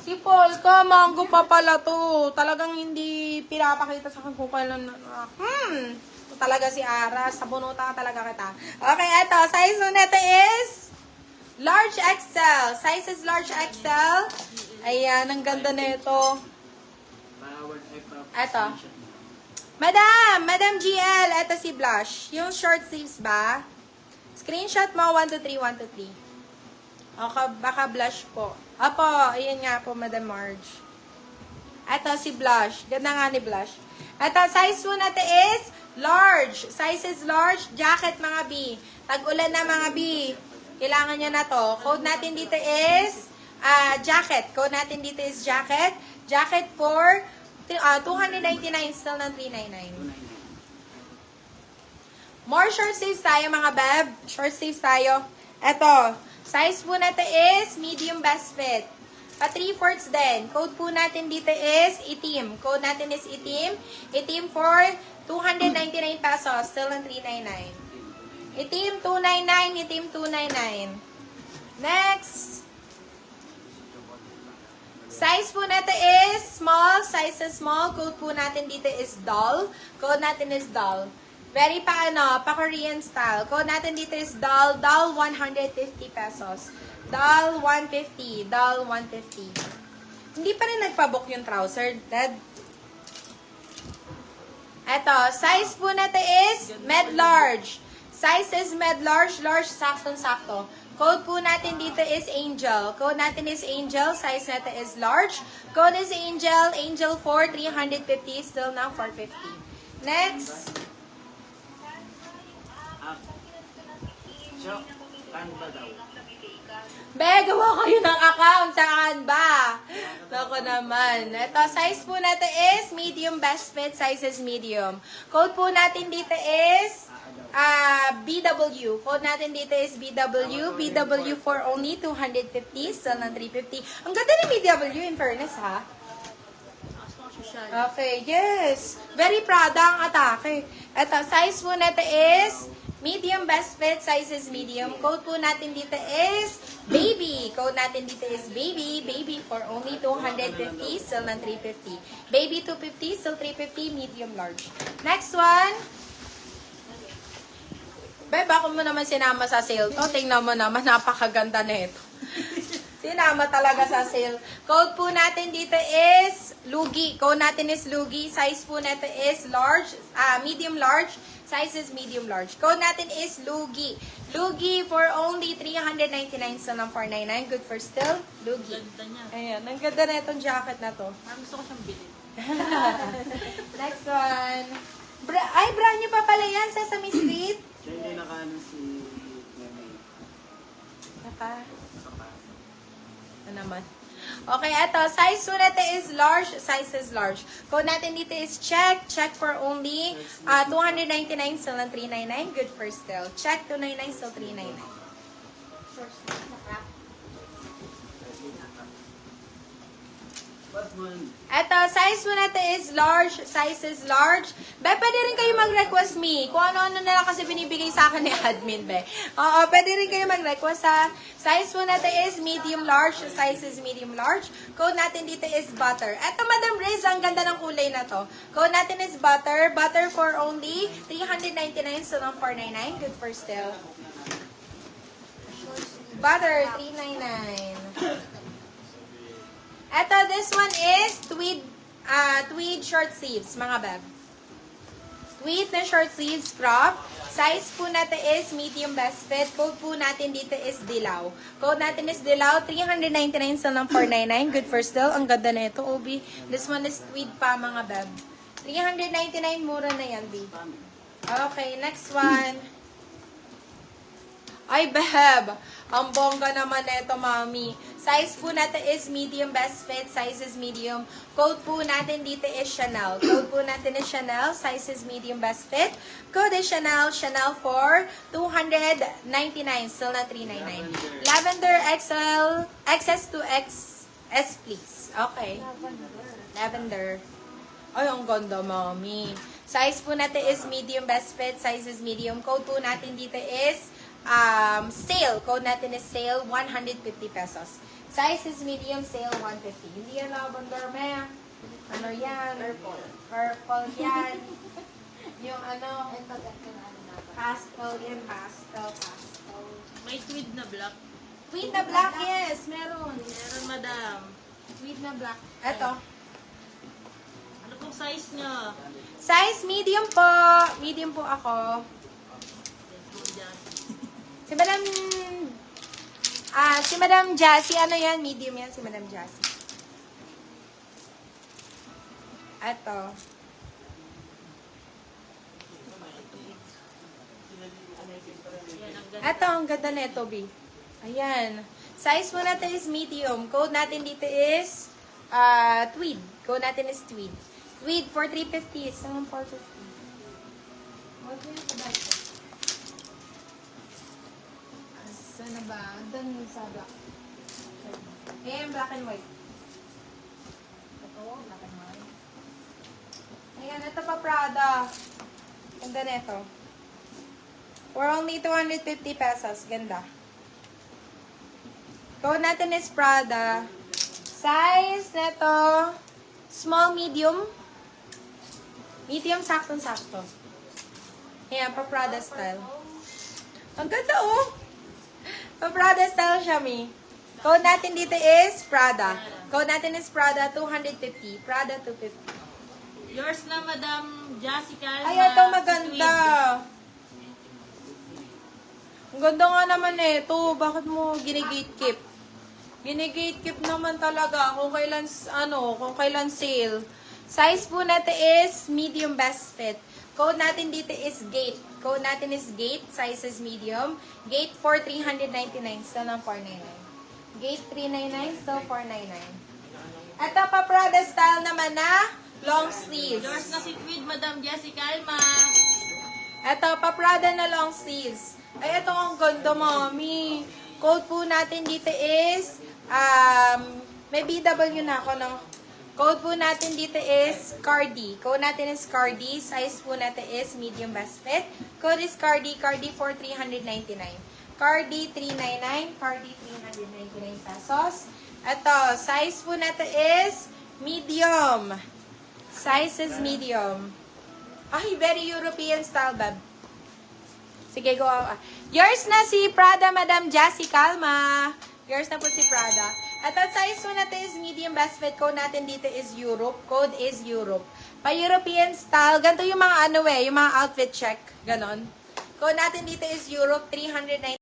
Si Paul ka, mango pa pala to. Talagang hindi pinapakita sa akin kung kailan Ito talaga si Ara. Sa bunuta talaga kita. Okay, eto. Size mo nito is large XL. Size is large XL. Ayan, ang ganda nito. Eto. Madam GL, eto si Blush. Yung short sleeves ba? Screenshot mo, 1, 2, 3, 1, 2, 3. Okay, baka blush po. Apo, ayan nga po, Madam Marge. Ito si Blush. Ganda nga ni Blush. Ito, size po natin is large. Size is large. Jacket, mga B. Tag-ulan na, mga B. Kailangan nyo na to. Code natin dito is jacket. Code natin dito is jacket. Jacket for 299, still ng 399. More short sleeves tayo, mga beb. Short sleeves tayo. Ito. Size po natin is medium best fit. Pa 3/4 din. Code po natin dito is itim. Code natin is itim. Itim for 299 pesos. Still ng 399. Itim 299. Itim 299. Next. Size po natin is small. Size is small. Code po natin dito is doll. Code natin is doll. Very pa Korean style. Code natin dito is doll 150 pesos. Doll 150. Doll 150. Hindi pa rin nagpabook yung trouser, Dad. Eto, size po natin is med large. Size is med large, large, sakto-sakto. Code po natin dito is Angel. Code natin is Angel. Size natin is large. Code is Angel. Angel for 350. Still now 450. Next. Be, gawa kayo ng account. Saan ba? Loko naman. Ito, size po natin is medium best fit. Size is medium. Code po natin dito is BW. Code natin dito is BW. BW for only 250. Still ng 350. Ang ganda ni BW in fairness, ha? Okay, yes. Very Prada ang atake. Ito, size po natin is medium best fit. Size is medium. Code po natin dito is baby. Code natin dito is baby. Baby for only 250. Still ng 350. Baby 250. Still 350. Medium large. Next one. Beb, ako mo naman sinama sa sale to. Tingnan mo naman. Napakaganda na ito. Sinama talaga sa sale. Code po natin dito is Lugi. Code natin is Lugi. Size po natin is large. Medium large. Size is medium large. Code natin is Lugi. Lugi for only 399. So, ng 499. Good for still. Lugi. Ganda niya. Ayan. Ang ganda na itong jacket na to. Gusto ko siyang bilhin. Next one. Brand new pa pala yan. Sesame Street. Siya hindi nakaano si Meme. Ano naman? Okay, eto. Size po natin is large. Size is large. Code natin dito is check. Check for only 299. Still ng 399. Good for still. Check 299. Still 399. Eto, size po natin is large. Size is large. Be, pwede rin kayo mag-request me. Kung ano-ano na lang kasi binibigay sa akin ni admin, be. Oo, pwede rin kayo mag-request sa size po natin is medium large. Size is medium large. Code natin dito is butter. Eto, Madam Riz, ang ganda ng kulay na to. Code natin is butter. Butter for only 399. So, ng 499. Good for still. Butter, 399. Eto, this one is tweed short sleeves, mga beb. Tweed na short sleeves crop. Size po natin is medium best fit. Code po natin dito is Dilaw. Code natin is Dilaw. 399 sa ng 499. Good for still. Ang ganda na ito, Obi. This one is tweed pa, mga beb. 399, mura na yan, B. Okay, next one. Ay, beb. Ang bongga naman nito, mami. Size po natin is medium best fit. Size is medium. Code po natin dito is Chanel. Code po natin is Chanel. Size is medium best fit. Code is Chanel. Chanel for 299. Still na 399. Lavender XL. XS to XS, please. Okay. Lavender. Ay, ang ganda, mami. Size po natin is medium best fit. Size is medium. Code po natin dito is sale. Code natin is sale, 150 pesos. Size is medium, sale 150. Hindi yan lavender, me. Ano yan? Purple. Purple yan. Yung ano, Ito, ito na ano na. pastel yan, pastel. May tweed na black. Tweed na black, yes, meron. Meron, madam. Tweed na black. Eto. Ano pong size nyo? Size medium po. Medium po ako. Si Madam... si Madam Jassy, ano yan? Medium yan, si Madam Jassy. Eto. Yan, ang ganda. Eto, ang ganda nito, B. Ayan. Size po natin is medium. Code natin dito is tweed. Code natin is tweed. Tweed for 350. Saan 450? What yun sa dati? Saan na ba? Doon sa black. Ayan, black and white. Ito, black and white. Ayan, ito pa Prada. Ganda nito. For only 250 pesos. Ganda. Code natin is Prada. Size nito, small, medium. Medium, saktong-sakto. Ayan, pa Prada style. Ang ganda, oh! Pa Prada style siya, Mi. Code natin dito is Prada. Code natin is Prada, 250. Prada, 250. Yours na, Madam Jessica. Ay, ito maganda. Ang ganda nga naman eh. Ito, bakit mo ginigatekeep? Ginigatekeep naman talaga kung kailan sale. Size po natin is medium best fit. Code natin dito is gate. Code natin is gate. Size is medium. Gate for 399. Still ng 499. Gate 399. Still 499. Ito pa Prada style naman na long sleeves. Yours na si tweed, Madam Jessica Alma. Ito, pa-Prada na long sleeves. Ay, ito ang ganda, mami. Code po natin dito is, may BW na ako ng, code po natin dito is Cardi. Code natin is Cardi. Size po natin is medium best fit. Code is Cardi. Cardi for 399. Cardi 399. Cardi 399 pesos. Ito, size po natin is medium. Size is medium. Ay, very European style, bab. Sige, go. Yours na si Prada, Madam Jassy Calma. Yours na po si Prada. At ang size po natin is medium best fit. Code natin dito is Europe. Code is Europe. Pa-European style. Ganito yung mga yung mga outfit check. Ganon. Code natin dito is Europe 390.